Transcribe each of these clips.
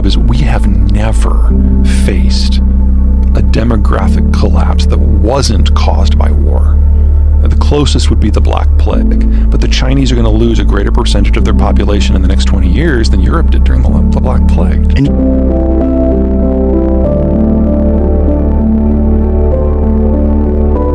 is we have never faced a demographic collapse that wasn't caused by war. The closest would be the Black Plague, but the Chinese are going to lose a greater percentage of their population in the next 20 years than Europe did during the Black Plague.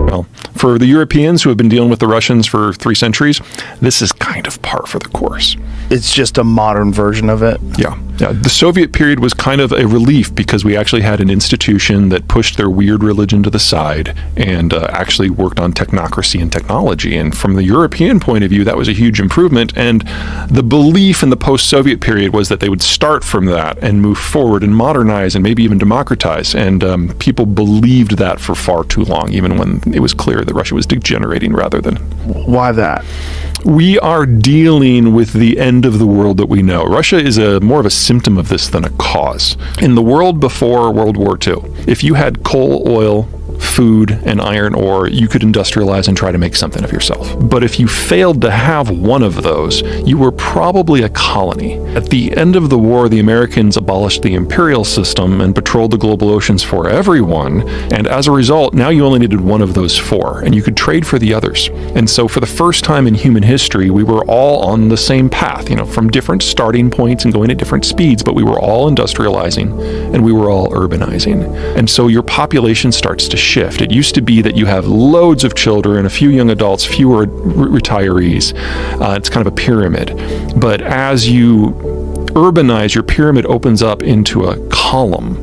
Well, for the Europeans who have been dealing with the Russians for 3 centuries, this is kind of par for the course. It's just a modern version of it. Yeah. The Soviet period was kind of a relief because we actually had an institution that pushed their weird religion to the side and actually worked on technocracy and technology. And from the European point of view, that was a huge improvement. And the belief in the post-Soviet period was that they would start from that and move forward and modernize and maybe even democratize. And people believed that for far too long, even when it was clear that Russia was degenerating rather than... Why that? We are dealing with the end of the world that we know. Russia is more of a symptom of this than a cause. In the world before World War II, if you had coal, oil, food, and iron ore, you could industrialize and try to make something of yourself. But if you failed to have one of those, you were probably a colony. At the end of the war, the Americans abolished the imperial system and patrolled the global oceans for everyone, and as a result, now you only needed one of those 4, and you could trade for the others. And so for the first time in human history, we were all on the same path, from different starting points and going at different speeds, but we were all industrializing, and we were all urbanizing. And so your population starts to shift. It used to be that you have loads of children, a few young adults, fewer retirees. It's kind of a pyramid. But as you urbanize, your pyramid opens up into a column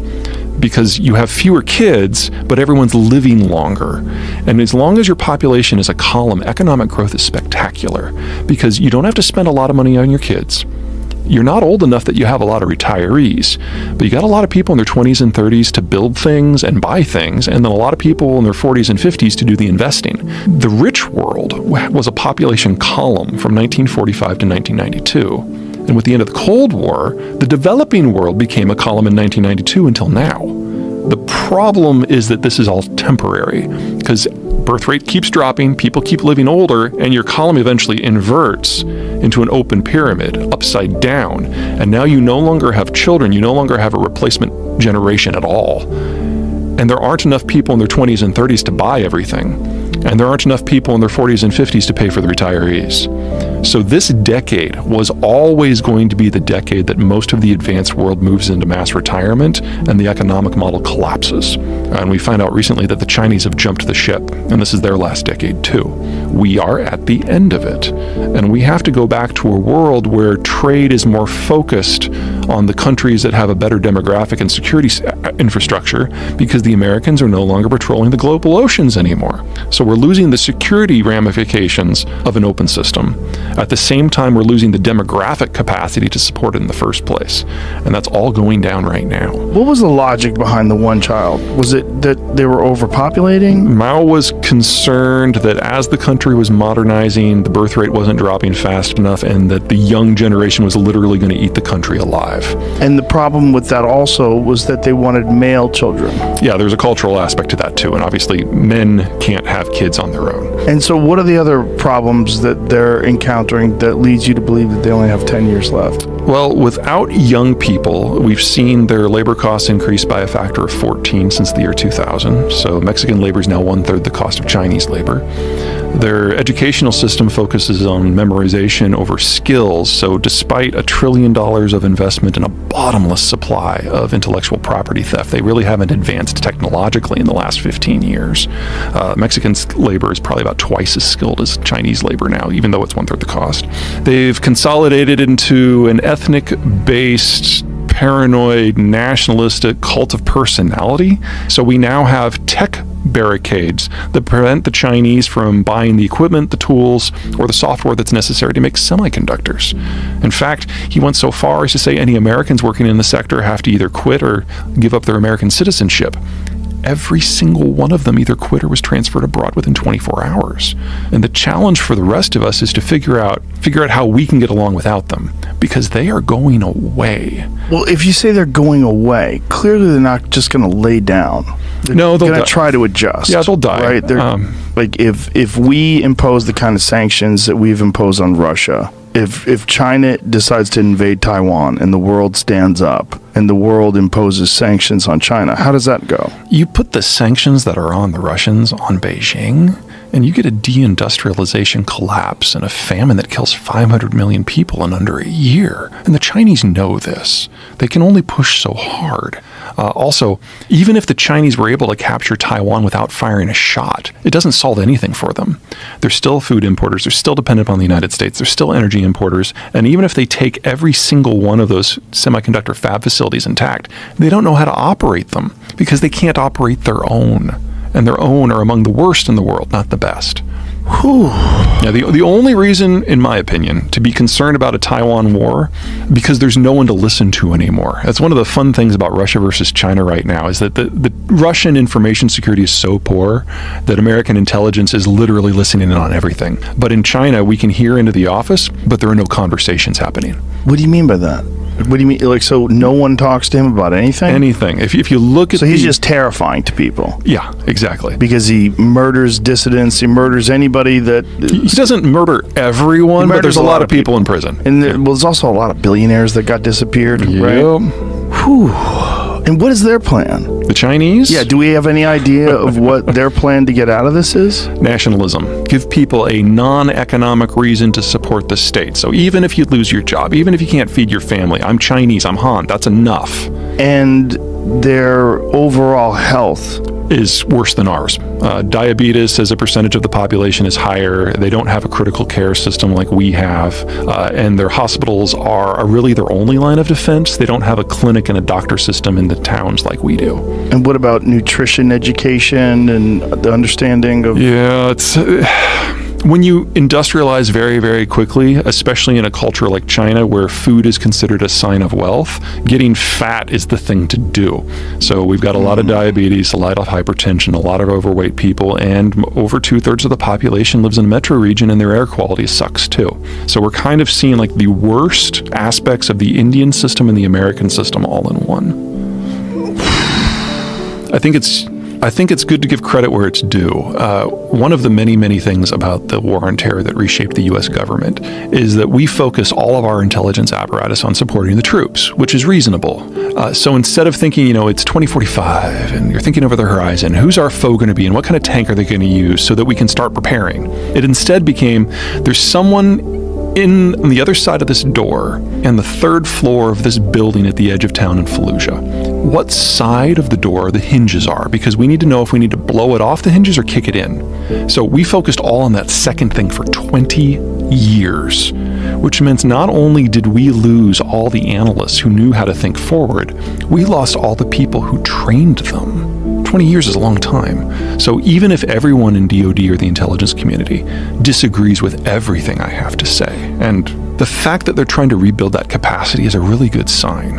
because you have fewer kids, but everyone's living longer. And as long as your population is a column, economic growth is spectacular because you don't have to spend a lot of money on your kids. You're not old enough that you have a lot of retirees, but you got a lot of people in their 20s and 30s to build things and buy things, and then a lot of people in their 40s and 50s to do the investing. The rich world was a population column from 1945 to 1992. And with the end of the Cold War, the developing world became a column in 1992 until now. The problem is that this is all temporary because birth rate keeps dropping, people keep living older, and your column eventually inverts into an open pyramid, upside down. And now you no longer have children, you no longer have a replacement generation at all. And there aren't enough people in their 20s and 30s to buy everything. And there aren't enough people in their 40s and 50s to pay for the retirees. So this decade was always going to be the decade that most of the advanced world moves into mass retirement and the economic model collapses. And we find out recently that the Chinese have jumped the ship, and this is their last decade too. We are at the end of it. And we have to go back to a world where trade is more focused on the countries that have a better demographic and security infrastructure because the Americans are no longer patrolling the global oceans anymore. So we're losing the security ramifications of an open system. At the same time, we're losing the demographic capacity to support it in the first place. And that's all going down right now. What was the logic behind the one child? Was it that they were overpopulating? Mao was concerned that as the country was modernizing, the birth rate wasn't dropping fast enough and that the young generation was literally going to eat the country alive. And the problem with that also was that they wanted male children. Yeah, there's a cultural aspect to that too. And obviously, men can't have kids on their own. And so what are the other problems that they're encountering that leads you to believe that they only have 10 years left? Well, without young people, we've seen their labor costs increase by a factor of 14 since the year 2000. So Mexican labor is now 1/3 the cost of Chinese labor. Their educational system focuses on memorization over skills. So despite $1 trillion of investment in a bottomless supply of intellectual property theft, they really haven't advanced technologically in the last 15 years. Mexican labor is probably about twice as skilled as Chinese labor now, even though it's 1/3 the cost. They've consolidated into an ethnic-based, paranoid, nationalistic cult of personality. So we now have tech barricades that prevent the Chinese from buying the equipment, the tools, or the software that's necessary to make semiconductors. In fact, he went so far as to say any Americans working in the sector have to either quit or give up their American citizenship. Every single one of them either quit or was transferred abroad within 24 hours. And the challenge for the rest of us is to figure out how we can get along without them, because they are going away. Well, if you say they're going away, clearly they're not just going to lay down. They're no, they'll going to try to adjust. Yeah, they'll die. Right? Like if we impose the kind of sanctions that we've imposed on Russia, if China decides to invade Taiwan and the world stands up and the world imposes sanctions on China, how does that go? You put the sanctions that are on the Russians on Beijing, and you get a deindustrialization collapse and a famine that kills 500 million people in under a year. And the Chinese know this. They can only push so hard. Also, even if the Chinese were able to capture Taiwan without firing a shot, it doesn't solve anything for them. They're still food importers. They're still dependent on the United States. They're still energy importers. And even if they take every single one of those semiconductor fab facilities intact, they don't know how to operate them because they can't operate their own. And their own are among the worst in the world, not the best. Whew. Now, the only reason, in my opinion, to be concerned about a Taiwan war, because there's no one to listen to anymore. That's one of the fun things about Russia versus China right now, is that the Russian information security is so poor that American intelligence is literally listening in on everything. But in China, we can hear into the office, but there are no conversations happening. What do you mean by that? What do you mean? Like, so no one talks to him about anything? Anything. If you look at So he's just terrifying to people. Yeah, exactly. Because he murders dissidents, he murders anybody that... He doesn't murder everyone, but there's a lot of people in prison. And there's also a lot of billionaires that got disappeared, right? Whew. And what is their plan? The Chinese? Yeah, do we have any idea of what their plan to get out of this is? Nationalism. Give people a non-economic reason to support the state. So even if you lose your job, even if you can't feed your family, I'm Chinese, I'm Han, that's enough. And their overall health is worse than ours. Diabetes as a percentage of the population is higher. They don't have a critical care system like we have. And their hospitals are really their only line of defense. They don't have a clinic and a doctor system in the towns like we do. And what about nutrition education and the understanding of... Yeah, it's... When you industrialize very, very quickly, especially in a culture like China where food is considered a sign of wealth, getting fat is the thing to do. So we've got a lot of diabetes, a lot of hypertension, a lot of overweight people, and over 2/3 of the population lives in the metro region and their air quality sucks too. So we're kind of seeing like the worst aspects of the Indian system and the American system all in one. I think it's good to give credit where it's due. One of the many, many things about the war on terror that reshaped the U.S. government is that we focus all of our intelligence apparatus on supporting the troops, which is reasonable. So instead of thinking, it's 2045 and you're thinking over the horizon, who's our foe going to be and what kind of tank are they going to use so that we can start preparing? It instead became, there's someone on the other side of this door and the third floor of this building at the edge of town in Fallujah. What side of the door the hinges are, because we need to know if we need to blow it off the hinges or kick it in. So we focused all on that second thing for 20 years, which meant not only did we lose all the analysts who knew how to think forward, we lost all the people who trained them. 20 years is a long time. So even if everyone in DoD or the intelligence community disagrees with everything I have to say, and the fact that they're trying to rebuild that capacity is a really good sign.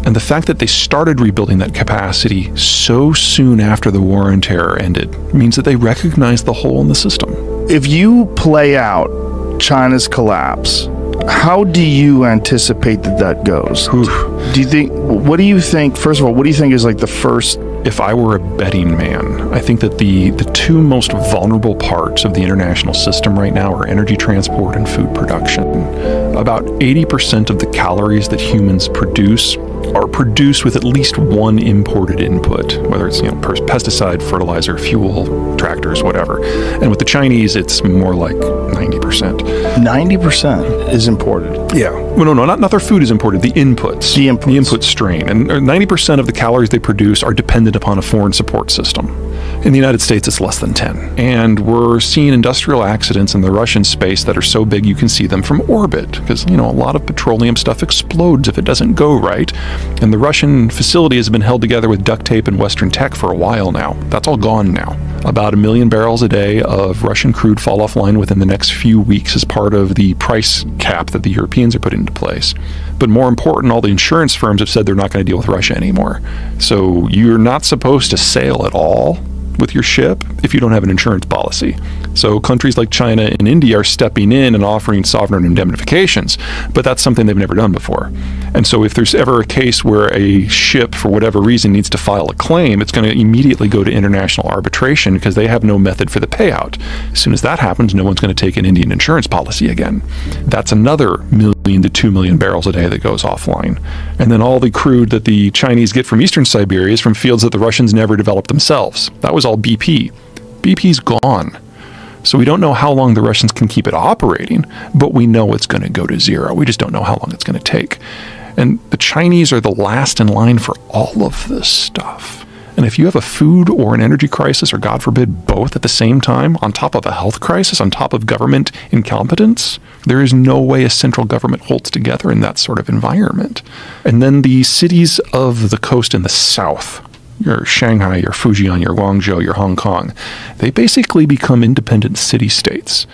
And the fact that they started rebuilding that capacity so soon after the war on terror ended means that they recognize the hole in the system. If you play out China's collapse, how do you anticipate that goes? What do you think, first of all, what do you think is like the first... If I were a betting man, I think that the two most vulnerable parts of the international system right now are energy transport and food production. About 80% of the calories that humans produce are produced with at least one imported input, whether it's pesticide, fertilizer, fuel, tractors, whatever. And with the Chinese, it's more like 90%. 90% is imported. Yeah. Well, no, not their food is imported. The inputs. The input strain. And 90% of the calories they produce are dependent upon a foreign support system. In the United States, it's less than 10. And we're seeing industrial accidents in the Russian space that are so big you can see them from orbit, because, a lot of petroleum stuff explodes if it doesn't go right. And the Russian facility has been held together with duct tape and Western tech for a while now. That's all gone now. About 1 million barrels a day of Russian crude fall offline within the next few weeks as part of the price cap that the Europeans are putting into place. But more important, all the insurance firms have said they're not going to deal with Russia anymore. So you're not supposed to sail at all with your ship if you don't have an insurance policy. So countries like China and India are stepping in and offering sovereign indemnifications, but that's something they've never done before. And so if there's ever a case where a ship, for whatever reason, needs to file a claim, it's going to immediately go to international arbitration because they have no method for the payout. As soon as that happens, no one's going to take an Indian insurance policy again. That's another 1 million to 2 million barrels a day that goes offline. And then all the crude that the Chinese get from eastern Siberia is from fields that the Russians never developed themselves. That was all BP. BP's gone. So we don't know how long the Russians can keep it operating, but we know it's going to go to zero. We just don't know how long it's going to take. And the Chinese are the last in line for all of this stuff. And if you have a food or an energy crisis, or God forbid, both at the same time, on top of a health crisis, on top of government incompetence, there is no way a central government holds together in that sort of environment. And then the cities of the coast in the south, your Shanghai, your Fujian, your Guangzhou, your Hong Kong, they basically become independent city-states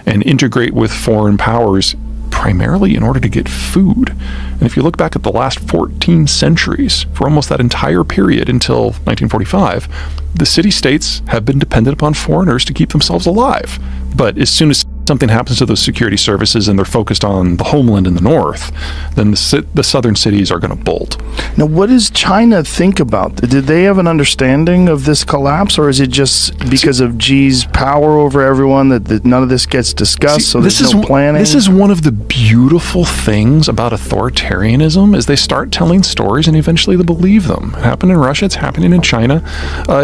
and integrate with foreign powers primarily in order to get food. And if you look back at the last 14 centuries, for almost that entire period until 1945, the city-states have been dependent upon foreigners to keep themselves alive. But as soon as something happens to those security services and they're focused on the homeland in the north, then the southern cities are going to bolt. Now, what does China think about? Did they have an understanding of this collapse, or is it just because of Xi's power over everyone that none of this gets discussed, so there's no planning? This is one of the beautiful things about authoritarianism, is they start telling stories and eventually they believe them. It happened in Russia, it's happening in China.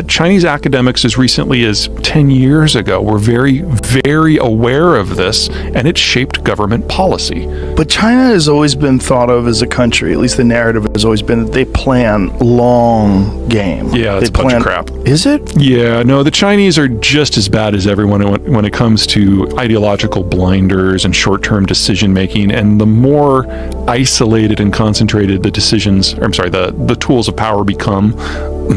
Chinese academics as recently as 10 years ago were very, very aware of this, and it shaped government policy. But China has always been thought of as a country, at least the narrative has always been that they plan long game. Yeah, it's a bunch of crap. Is it? Yeah, no, the Chinese are just as bad as everyone when it comes to ideological blinders and short-term decision making, and the more isolated and concentrated the the tools of power become,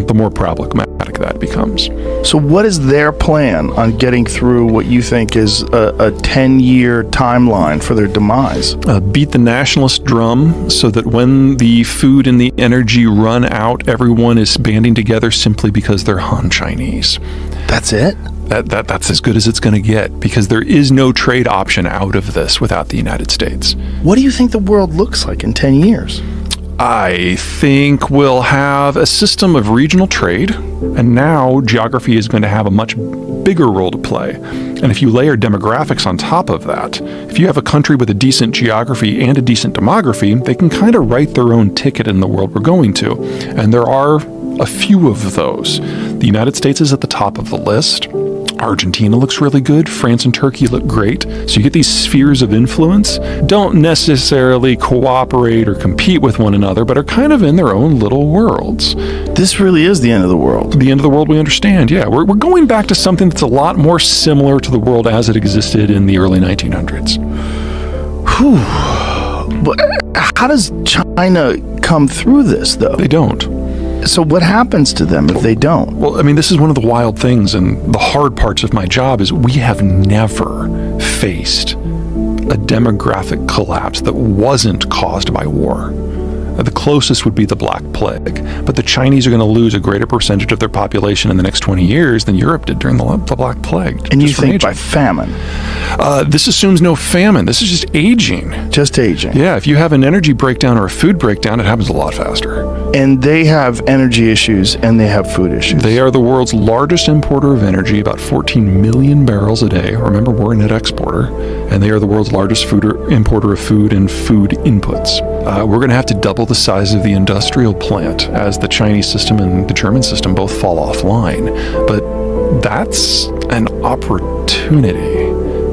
the more problematic that becomes. So what is their plan on getting through what you think is a 10-year timeline for their demise? Beat the nationalist drum so that when the food and the energy run out, everyone is banding together simply because they're Han Chinese. That's it? That's as good as it's going to get, because there is no trade option out of this without the United States. What do you think the world looks like in 10 years? I think we'll have a system of regional trade, and now geography is going to have a much bigger role to play. And if you layer demographics on top of that, if you have a country with a decent geography and a decent demography, they can kind of write their own ticket in the world we're going to. And there are a few of those. The United States is at the top of the list. Argentina looks really good. France and Turkey look great. So you get these spheres of influence, don't necessarily cooperate or compete with one another, but are kind of in their own little worlds. This really is the end of the world. The end of the world we understand, yeah. We're going back to something that's a lot more similar to the world as it existed in the early 1900s. Whew. But how does China come through this, though? They don't. So what happens to them if they don't? Well, I mean, this is one of the wild things, and the hard parts of my job is we have never faced a demographic collapse that wasn't caused by war. The closest would be the Black Plague, but the Chinese are going to lose a greater percentage of their population in the next 20 years than Europe did during the Black Plague. And you think by famine? This assumes no famine. This is just aging. Just aging. Yeah, if you have an energy breakdown or a food breakdown, it happens a lot faster. And they have energy issues and they have food issues. They are the world's largest importer of energy, about 14 million barrels a day. Remember, we're a net exporter. And they are the world's largest importer of food and food inputs. We're going to have to double the size of the industrial plant as the Chinese system and the German system both fall offline. But that's an opportunity.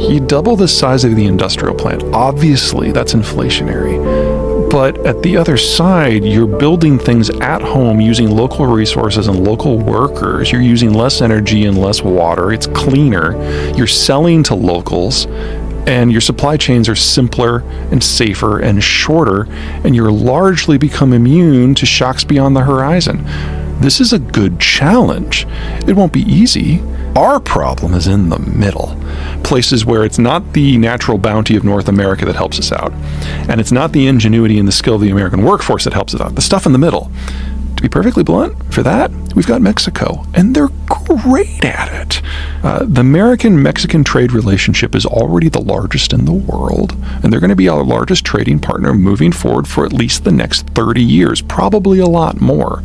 You double the size of the industrial plant. Obviously, that's inflationary. But at the other side, you're building things at home using local resources and local workers. You're using less energy and less water. It's cleaner. You're selling to locals. And your supply chains are simpler and safer and shorter, and you're largely become immune to shocks beyond the horizon. This is a good challenge. It won't be easy. Our problem is in the middle. Places where it's not the natural bounty of North America that helps us out, and it's not the ingenuity and the skill of the American workforce that helps us out. The stuff in the middle. To be perfectly blunt, for that, we've got Mexico, and they're great at it. The American-Mexican trade relationship is already the largest in the world, and they're going to be our largest trading partner moving forward for at least the next 30 years, probably a lot more.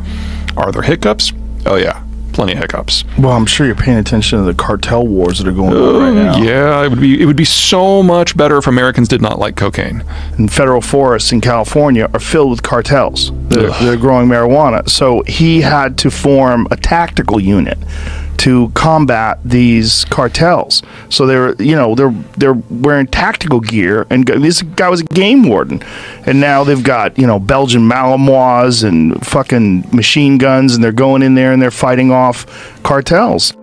Are there hiccups? Oh yeah, plenty of hiccups. Well, I'm sure you're paying attention to the cartel wars that are going on right now. Yeah, it would be so much better if Americans did not like cocaine. And federal forests in California are filled with cartels that are growing marijuana. So he had to form a tactical unit to combat these cartels. So they're wearing tactical gear, and this guy was a game warden, and now they've got Belgian Malinois and fucking machine guns, and they're going in there and they're fighting off cartels.